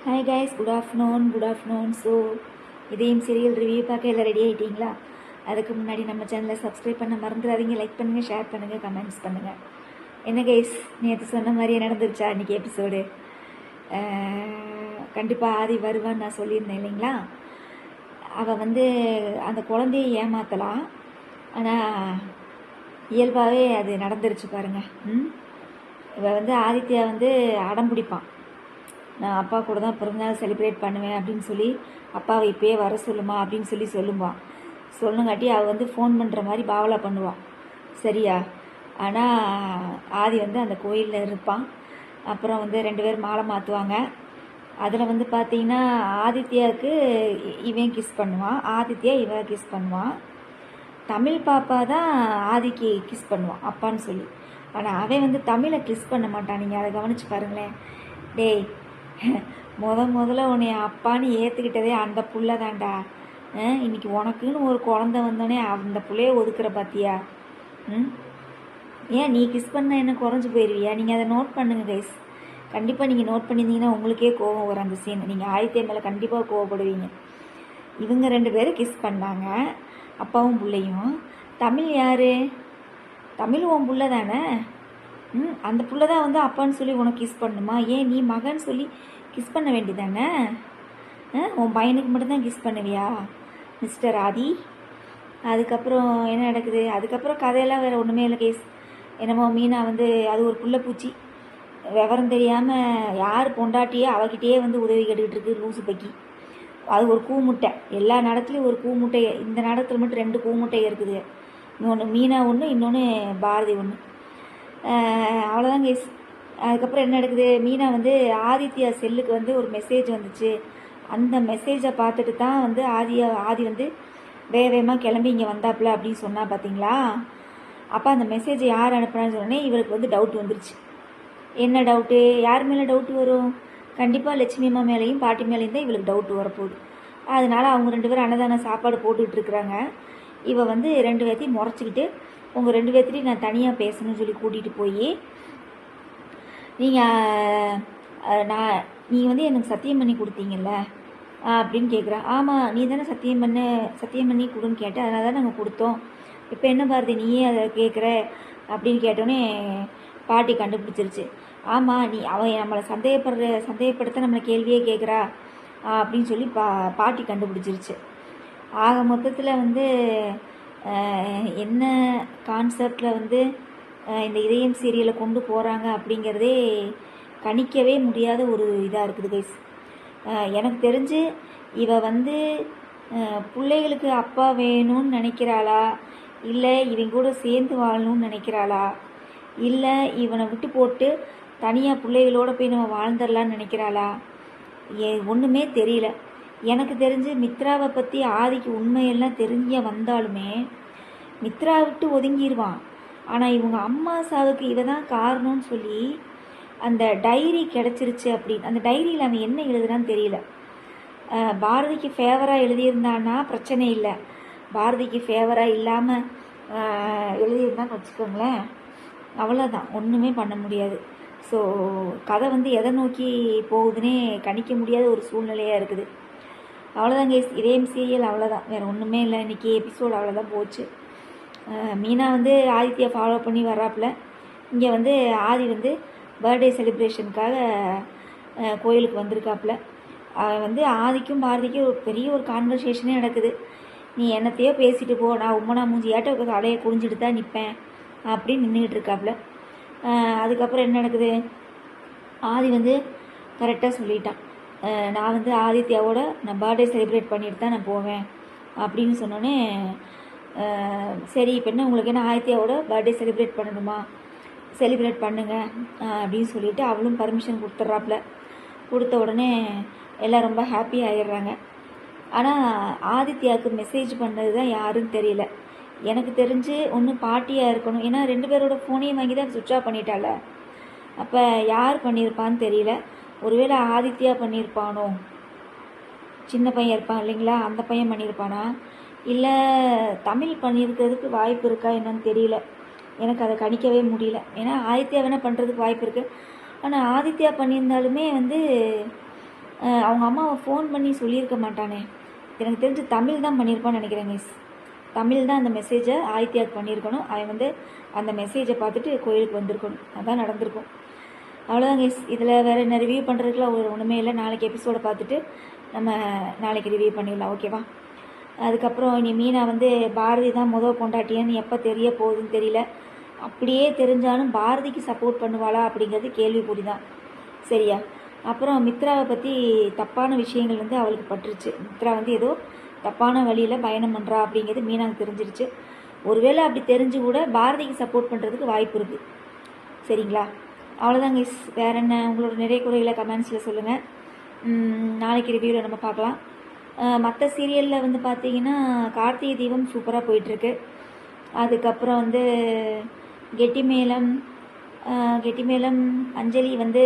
Hi guys, good afternoon. So இதையும் serial review பார்க்க எல்லாம் ரெடி ஆகிட்டீங்களா? அதுக்கு முன்னாடி நம்ம சேனலை சப்ஸ்கிரைப் பண்ண மறந்துடாதீங்க. லைக் பண்ணுங்கள், ஷேர் பண்ணுங்கள், கமெண்ட்ஸ் பண்ணுங்கள். என்ன கைஸ், நேற்று சொன்ன மாதிரியே நடந்துருச்சா இன்றைக்கி எபிசோடு? கண்டிப்பாக ஆதி வருவான்னு நான் சொல்லியிருந்தேன் இல்லைங்களா? அவள் அந்த குழந்தையை ஏமாற்றலாம், ஆனால் இயல்பாகவே அது நடந்துருச்சு பாருங்கள். இவள் ஆதித்யா அடம் பிடிப்பான், நான் அப்பா கூட தான் பிறந்தநாள் செலிப்ரேட் பண்ணுவேன் அப்படின்னு சொல்லி அப்பாவை இப்போயே வர சொல்லுமா அப்படின்னு சொல்லுவான். சொல்லுங்காட்டி அவள் ஃபோன் பண்ணுற மாதிரி பாவலா பண்ணுவான், சரியா? ஆனால் ஆதி அந்த கோயிலில் இருப்பான். அப்புறம் 2 பேர் மாலை மாற்றுவாங்க. அதில் பார்த்தீங்கன்னா ஆதித்யாவுக்கு இவன் கிஸ் பண்ணுவான், ஆதித்யா இவன் கிஸ் பண்ணுவான். தமிழ் பாப்பா தான் ஆதிக்கு கிஸ் பண்ணுவான் அப்பான்னு சொல்லி. ஆனால் அவன் தமிழை கிஸ் பண்ண மாட்டான். நீங்கள் அதை கவனித்து பாருங்களேன். டேய், முதல்ல உன்னை அப்பான்னு ஏற்றுக்கிட்டதே அந்த புள்ள தான்டா. இன்னைக்கு உனக்குன்னு ஒரு குழந்த வந்தோடனே அந்த புள்ளைய ஒதுக்குற பார்த்தியா? ஏன் நீ கிஸ் பண்ண என்ன குறைஞ்சி போயிடுவியா? நீங்கள் அதை நோட் பண்ணுங்கள் கைஸ். கண்டிப்பாக நீங்கள் நோட் பண்ணியிருந்தீங்கன்னா உங்களுக்கே கோவம் வரும் அந்த சீன். நீங்கள் ஆதித்யா மேலே கண்டிப்பாக கோவப்படுவீங்க. இவங்க 2 பேரும் கிஸ் பண்ணாங்க, அப்பாவும் பிள்ளையும். தமிழ் யார்? தமிழ் உன் புள்ள தானே. அந்த புள்ள தான் அப்பான்னு சொல்லி உனக்கு கிஸ் பண்ணுமா? ஏன் நீ மகன் சொல்லி கிஸ் பண்ண வேண்டியதானே? உன் பையனுக்கு மட்டும்தான் கிஸ் பண்ணுவியா மிஸ்டர் ஆதி? அதுக்கப்புறம் என்ன நடக்குது? அதுக்கப்புறம் கதையெல்லாம் வேறு ஒன்றுமே இல்லை கேஸ். என்னமோ மீனா அது ஒரு புள்ள பூச்சி, விவரம் தெரியாமல் யார் பொண்டாட்டியே அவகிட்டே உதவி கேட்டுக்கிட்டு இருக்கு, லூசு பக்கி. அது ஒரு கூமுட்டை, எல்லா நடத்துலையும் ஒரு கூமுட்டை. இந்த நடத்தில் மட்டும் 2 கூமுட்டை இருக்குது. இன்னொன்று மீனா ஒன்று, இன்னொன்று பாரதி ஒன்று. அவ்வளோதான் கேஸ். அதுக்கப்புறம் என்ன நடக்குது? மீனா ஆதித்யா செல்லுக்கு ஒரு மெசேஜ் வந்துச்சு. அந்த மெசேஜை பார்த்துட்டு தான் ஆதி வேகமாக கிளம்பி இங்கே வந்தாப்புல அப்படின்னு சொன்னா பார்த்தீங்களா? அப்போ அந்த மெசேஜை யார் அனுப்புனான்னு சொன்னோடனே இவருக்கு டவுட் வந்துருச்சு. என்ன டவுட்டு? யார் மேலே டவுட்டு வரும்? கண்டிப்பாக லட்சுமி அம்மா மேலேயும் பாட்டி மேலேயும் தான் இவளுக்கு டவுட்டு வரப்போகுது. அதனால் அவங்க 2 பேரும் அன்னதான சாப்பாடு போட்டுக்கிட்டு இருக்கிறாங்க. இவ 2 பேர்த்தையும் முறைச்சிக்கிட்டு, உங்கள் 2 பேர்த்தையும் நான் தனியாக பேசணும்னு சொல்லி கூட்டிகிட்டு போய், நீ எனக்கு சத்தியம் பண்ணி கொடுத்தீங்கல்ல அப்படின்னு கேட்குறான். ஆமாம், நீ தானே சத்தியம் பண்ணி கொடுன்னு கேட்ட, அதனால தான் நாங்கள் கொடுத்தோம். இப்போ என்ன பாரதி நீயே அதை கேட்குற அப்படின்னு கேட்டோன்னே பாட்டி கண்டுபிடிச்சிருச்சு. ஆமாம், அவன் நம்மளை சந்தேகப்படுத்த நம்மளை கேள்வியே கேட்குறா அப்படின்னு சொல்லி பாட்டி கண்டுபிடிச்சிருச்சு. ஆக மொத்தத்தில் என்ன கான்செப்டில் இந்த இதயம் சீரியலை கொண்டு போகிறாங்க அப்படிங்கிறதே கணிக்கவே முடியாத ஒரு இதாக இருக்குது கைஸ். எனக்கு தெரிஞ்சு இவ பிள்ளைகளுக்கு அப்பா வேணும்னு நினைக்கிறாளா, இல்லை இவங்க கூட சேர்ந்து வாழணும்னு நினைக்கிறாளா, இல்லை இவனை விட்டு போட்டு தனியாக பிள்ளைகளோடு போய் நம்ம வாழ்ந்துடலான்னு நினைக்கிறாளா? ஒன்றுமே தெரியல. எனக்கு தெரிஞ்சு மித்ராவை பற்றி ஆதிக்கு உண்மையெல்லாம் தெரிஞ்ச வந்தாலுமே மித்ரா விட்டு ஒதுங்கிடுவான். ஆனால் இவங்க அம்மா சாவுக்கு இவ தான் காரணம்னு சொல்லி அந்த டைரி கிடச்சிருச்சு அப்படின்னு. அந்த டைரியில் அவன் என்ன எழுதுறான்னு தெரியல. பாரதிக்கு ஃபேவராக எழுதியிருந்தான்னா பிரச்சனை இல்லை. பாரதிக்கு ஃபேவராக இல்லாமல் எழுதியிருந்தான்னு வச்சுக்கோங்களேன், அவ்வளோதான், ஒன்றுமே பண்ண முடியாது. ஸோ கதை எதை நோக்கி போகுதுன்னே கணிக்க முடியாத ஒரு சூழ்நிலையாக இருக்குது. அவ்வளோதான் கேஸ், இதயம் சீரியல் அவ்வளோதான், வேறு ஒன்றுமே இல்லை. இன்றைக்கி எபிசோடு அவ்வளோதான் போச்சு. மீனா ஆதித்யா ஃபாலோ பண்ணி வர்றாப்புல. இங்கே ஆதி பர்த்டே செலிப்ரேஷனுக்காக கோயிலுக்கு வந்திருக்காப்புல. ஆதிக்கும் பாரதிக்கும் ஒரு பெரிய ஒரு கான்வர்சேஷனே நடக்குது. நீ என்னத்தையோ பேசிட்டு போ, நான் உம்மனா மூஞ்சி ஏட்ட தலையை குடிஞ்சிட்டு தான் நிற்பேன் அப்படின்னு நின்றுக்கிட்டு இருக்காப்புல. அதுக்கப்புறம் என்ன நடக்குது? ஆதி கரெக்டாக சொல்லிட்டான், நான் ஆதித்யாவோட நான் பர்த்டே செலிப்ரேட் பண்ணிட்டு தான் நான் போவேன் அப்படின்னு சொன்னோன்னே, சரி இப்போ என்ன உங்களுக்கு என்ன ஆதித்யாவோட பர்த்டே செலிப்ரேட் பண்ணணுமா, செலிப்ரேட் பண்ணுங்க அப்படின்னு சொல்லிவிட்டு அவளும் பர்மிஷன் கொடுத்துட்றாப்புல. கொடுத்த உடனே எல்லாம் ரொம்ப ஹாப்பி ஆகிடுறாங்க. ஆனால் ஆதித்யாவுக்கு மெசேஜ் பண்ணது தான் யாருன்னு தெரியல. எனக்கு தெரிஞ்சு ஒன்று பாட்டியாக இருக்கணும், ஏன்னா 2 பேரோட ஃபோனையும் வாங்கி தான் சுவிட்ச் ஆஃப் பண்ணிட்டால. அப்போ யார் பண்ணியிருப்பான்னு தெரியல. ஒருவேளை ஆதித்யா பண்ணியிருப்பானோ? சின்ன பையன் இருப்பான் இல்லைங்களா, அந்த பையன் பண்ணியிருப்பானா, இல்லை தமிழ் பண்ணியிருக்கிறதுக்கு வாய்ப்பு இருக்கா என்னன்னு தெரியல. எனக்கு அதை கணிக்கவே முடியல. ஏன்னா ஆதித்யா வேணால் பண்ணுறதுக்கு வாய்ப்பு இருக்குது. ஆனால் ஆதித்யா பண்ணியிருந்தாலுமே அவங்க அம்மாவை ஃபோன் பண்ணி சொல்லியிருக்க மாட்டானே. எனக்கு தெரிஞ்சு தமிழ் தான் பண்ணியிருப்பான்னு நினைக்கிறேன் மிஸ். தமிழ் தான் அந்த மெசேஜை ஆதித்யாவுக்கு பண்ணியிருக்கணும். அவன் வந்து அந்த மெசேஜை பார்த்துட்டு கோயிலுக்கு வந்திருக்கணும். அதான் நடந்திருக்கும். அவ்வளோதான் மிஸ். இதில் வேறு என்ன ரிவ்யூ பண்ணுறதுக்குலாம் ஒன்றுமே இல்லை. நாளைக்கு எபிசோடை பார்த்துட்டு நம்ம நாளைக்கு ரிவ்யூ பண்ணிடலாம், ஓகேவா? அதுக்கப்புறம் இனி மீனா வந்து பாரதி தான் பொண்டாட்டியான்னு எப்போ தெரிய போகுதுன்னு தெரியல. அப்படியே தெரிஞ்சாலும் பாரதிக்கு சப்போர்ட் பண்ணுவாளா அப்படிங்கிறது கேள்விக்குறி தான். சரியா? அப்புறம் மித்ராவை பற்றி தப்பான விஷயங்கள் வந்து அவளுக்கு பட்டுருச்சு. மித்ரா வந்து ஏதோ தப்பான வழியில் பயணம் பண்ணுறா அப்படிங்கிறது மீனாவுக்கு தெரிஞ்சிருச்சு. ஒருவேளை அப்படி தெரிஞ்சு கூட பாரதிக்கு சப்போர்ட் பண்ணுறதுக்கு வாய்ப்பு இருக்குது. சரிங்களா? அவ்வளோதாங்க மிஸ். வேறு என்ன உங்களோட நிறைய குறைகளை கமெண்ட்ஸில் சொல்லுங்கள். நாளைக்கு ரிவ்யூவில் நம்ம பார்க்கலாம். மற்ற சீரியலில் வந்து பார்த்திங்கன்னா கார்த்திகை தீபம் சூப்பராக போயிட்டுருக்கு. அதுக்கப்புறம் வந்து கெட்டிமேளம் அஞ்சலி வந்து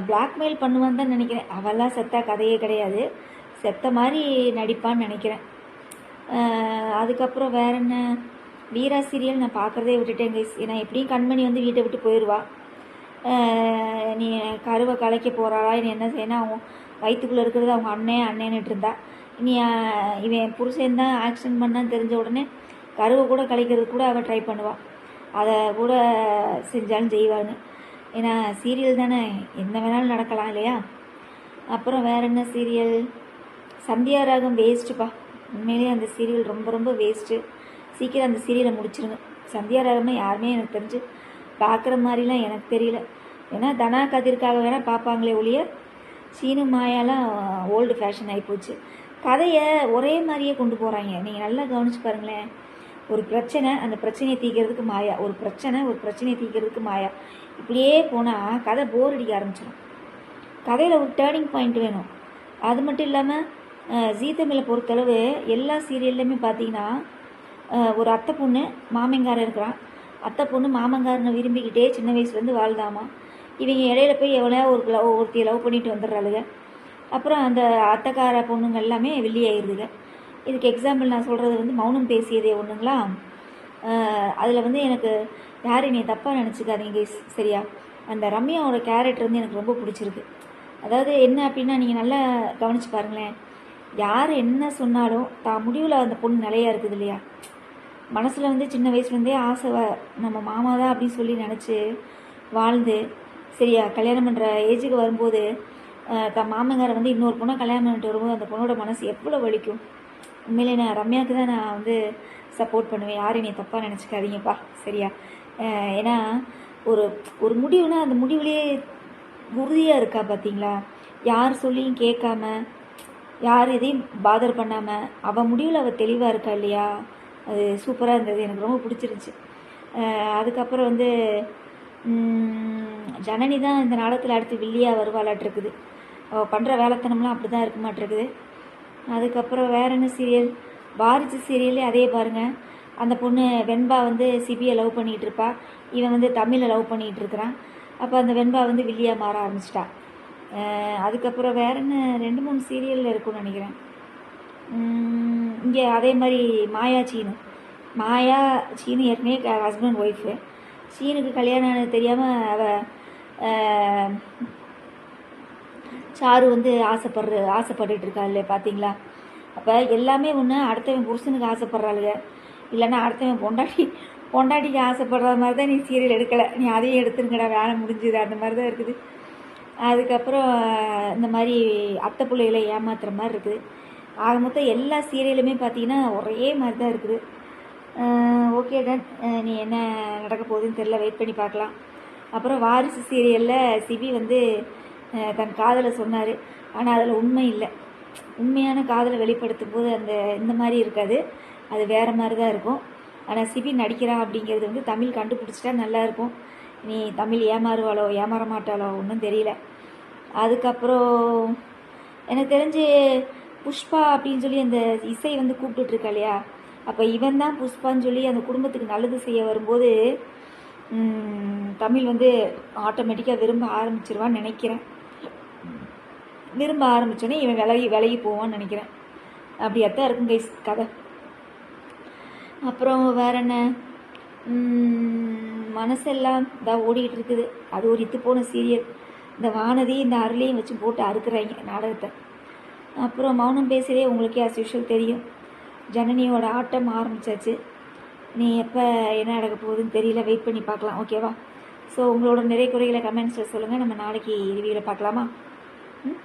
பிளாக்மெயில் பண்ணுவான்னு தான் நினைக்கிறேன். அவெல்லாம் செத்தா கதையே கிடையாது, செத்த மாதிரி நடிப்பான்னு நினைக்கிறேன். அதுக்கப்புறம் வேற என்ன, வீரா சீரியல் நான் பார்க்குறதே விட்டுட்டேன் கைஸ். ஏன்னா எப்படியும் கண்மணி வந்து வீட்டை விட்டு போயிடுவா. நீ கருவை கலைக்க போகிறாளா இனி என்ன செய்யணும்? அவங்க வயிற்றுக்குள்ளே இருக்கிறது அவங்க அண்ணேன்னுட்டு இருந்தா. இனி இவன் புருஷன் தான் ஆக்ஷன் பண்ணான்னு தெரிஞ்ச உடனே கருவை கூட கலைக்கிறதுக்கு கூட அவள் ட்ரை பண்ணுவாள். அதை கூட செஞ்சாலும் செய்வான்னு. ஏன்னா சீரியல் தானே, என்ன வேணாலும் நடக்கலாம் இல்லையா? அப்புறம் வேற என்ன சீரியல், சந்தியா ராகம் வேஸ்ட்டுப்பா. உண்மையிலேயே அந்த சீரியல் ரொம்ப ரொம்ப வேஸ்ட்டு. சீக்கிரம் அந்த சீரியலை முடிச்சிருங்க. சந்தியா ராகம்னா யாருமே எனக்கு தெரிஞ்சு பார்க்குற மாதிரிலாம் எனக்கு தெரியல. ஏன்னா தனா கதிர்க்காக வேணால் பார்ப்பாங்களே ஒழிய சீனு மாயாலாம் ஓல்டு ஃபேஷன் ஆகிப்போச்சு. கதையை ஒரே மாதிரியே கொண்டு போகிறாங்க. நீங்கள் நல்லா கவனித்து பாருங்களேன். ஒரு பிரச்சனை, அந்த பிரச்சனையை தீர்க்கிறதுக்கு மாயா, ஒரு பிரச்சனையை தீர்க்கிறதுக்கு மாயா, இப்படியே போனால் கதை போர் அடிக்க ஆரம்பிச்சிடும். கதையில் ஒரு டேர்னிங் பாயிண்ட் வேணும். அது மட்டும் இல்லாமல் ஜீ தமிழை பொறுத்தளவு எல்லா சீரியல்லையுமே பார்த்தீங்கன்னா ஒரு அத்தை பொண்ணு மாமங்காரன் இருக்கிறான். அத்தை பொண்ணு மாமங்காரனை விரும்பிக்கிட்டே சின்ன வயசுலேருந்து வாழ்தாமா. இவங்க இடையில போய் எவ்வளோ ஒருத்தையை லவ் பண்ணிட்டு வந்துடுறாளுங்க. அப்புறம் அந்த அத்தைக்கார பொண்ணுங்க எல்லாமே வெள்ளியாயிருதுங்க. இதுக்கு எக்ஸாம்பிள் நான் சொல்கிறது வந்து மௌனம் பேசியதே ஒன்றுங்களா. அதில் வந்து எனக்கு யாரும் என்னை தப்பாக நினச்சிக்காதீங்க சரியா? அந்த ரம்யாவோட கேரக்டர் வந்து எனக்கு ரொம்ப பிடிச்சிருக்கு. அதாவது என்ன அப்படின்னா, நீங்கள் நல்லா கவனித்து பாருங்களேன். யார் என்ன சொன்னாலும் தான் முடிவில் அந்த பொண்ணு நிலையாக இருக்குது இல்லையா? மனசில் வந்து சின்ன வயசுலேருந்தே ஆசை நம்ம மாமா தான் அப்படின்னு சொல்லி நினச்சி வாழ்ந்து சரியா கல்யாணம் பண்ணுற ஏஜுக்கு வரும்போது தன் மாமங்காரை வந்து இன்னொரு பொண்ணை கல்யாணம் பண்ணிட்டு வரும்போது அந்த பொண்ணோட மனசு எவ்வளோ வலிக்கும். உண்மையிலே நான் ரம்யாவுக்கு தான் நான் வந்து சப்போர்ட் பண்ணுவேன். யாரும் என்னை தப்பாக நினச்சிக்காதீங்கப்பா சரியா? ஏன்னா ஒரு ஒரு முடிவுனா அந்த முடிவுலேயே உறுதியாக இருக்கா பார்த்தீங்களா? யார் சொல்லியும் கேட்காம, யார் எதையும் பாதர் பண்ணாமல் அவள் முடிவில் அவள் தெளிவாக இருக்கா இல்லையா? அது சூப்பராக இருந்தது, எனக்கு ரொம்ப பிடிச்சிருந்துச்சி. அதுக்கப்புறம் வந்து ஜனனி தான் இந்த நாடகத்தில் அடுத்து வில்லியாக வருவாளாட்டிருக்குது. அவள் பண்ணுற வேலைத்தனம்லாம் அப்படி தான் இருக்க மாட்டிருக்குது. அதுக்கப்புறம் வேற என்ன சீரியல், வாரிசு சீரியல்லே அதே பாருங்கள். அந்த பொண்ணு வெண்பா வந்து சிபியை லவ் பண்ணிகிட்டு இருப்பா, இவன் வந்து தமிழை லவ் பண்ணிகிட்டு இருக்கிறான். அப்போ அந்த வெண்பா வந்து வில்லியாக மாற ஆரம்பிச்சிட்டா. அதுக்கப்புறம் வேற என்ன 2-3 சீரியலில் இருக்கும்னு நினைக்கிறேன். இங்கே அதே மாதிரி மாயா சீனு ஏற்கனவே ஹஸ்பண்ட் ஒய்ஃபு. சீனுக்கு கல்யாணம் ஆனது தெரியாமல் அவள் சாரு வந்து ஆசைப்பட்டுட்டு இருக்கா இல்லை பார்த்தீங்களா? அப்போ எல்லாமே ஒன்று அடுத்தவன் புருஷனுக்கு ஆசைப்படுறாளுங்க, இல்லைன்னா அடுத்தவன் பொண்டாட்டிக்கு ஆசைப்படுற மாதிரி தான். நீ சீரியல் எடுக்கலை, நீ அதையும் எடுத்துருங்கடா, வேலை முடிஞ்சுது, அந்த மாதிரி தான் இருக்குது. அதுக்கப்புறம் இந்த மாதிரி அத்தை பிள்ளைகளை ஏமாத்துற மாதிரி இருக்குது. ஆக மொத்தம் எல்லா சீரியலுமே பார்த்தீங்கன்னா ஒரே மாதிரி தான் இருக்குது. ஓகே டன், நீ என்ன நடக்க போகுதுன்னு தெரில, வெயிட் பண்ணி பார்க்கலாம். அப்புறம் வாரிசு சீரியலில் சிபி வந்து தன் காதலை சொன்னார், ஆனால் அதில் உண்மை இல்லை. உண்மையான காதலை வெளிப்படுத்தும் போது இந்த மாதிரி இருக்காது, அது வேறு மாதிரி தான் இருக்கும். ஆனால் சிபி நடிக்கிறான் அப்படிங்கிறது வந்து தமிழ் கண்டுபிடிச்சிட்டா நல்லாயிருக்கும். நீ தமிழ் ஏமாறுவாளோ ஏமாற மாட்டாளோ ஒன்றும் தெரியல. அதுக்கப்புறம் எனக்கு தெரிஞ்சு புஷ்பா அப்படின்னு சொல்லி அந்த இசை வந்து கூப்பிட்டுட்ருக்கா இல்லையா? அப்போ இவன் தான் புஷ்பான்னு சொல்லி அந்த குடும்பத்துக்கு நல்லது செய்ய வரும்போது தமிழ் வந்து ஆட்டோமேட்டிக்காக விரும்ப ஆரம்பிச்சிருவான்னு நினைக்கிறேன். விரும்ப ஆரம்பித்தோன்னே இவன் விலகி போவான்னு நினைக்கிறேன். அப்படியாத்தான் இருக்கும் கைஸ் கதை. அப்புறம் வேற என்ன, மனசெல்லாம் இதாக ஓடிக்கிட்டு இருக்குது. அது ஒரு போன சீரியல். இந்த வானதி இந்த அருளையும் வச்சு போட்டு அறுக்குறாங்க நாடகத்தை. அப்புறம் மௌனம் பேசுகிறே உங்களுக்கே ஆஸ் யூஷுவல் தெரியும், ஜனனியோட ஆட்டம் ஆரம்பிச்சாச்சு. நீ எப்போ என்ன நடக்க போகுதுன்னு தெரியல, வெயிட் பண்ணி பார்க்கலாம். ஓகேவா? ஸோ உங்களோட நிறைய குறைகளை கமெண்ட்ஸில் சொல்லுங்கள். நம்ம நாளைக்கு ரிவ்யூவில் பார்க்கலாமா? ம்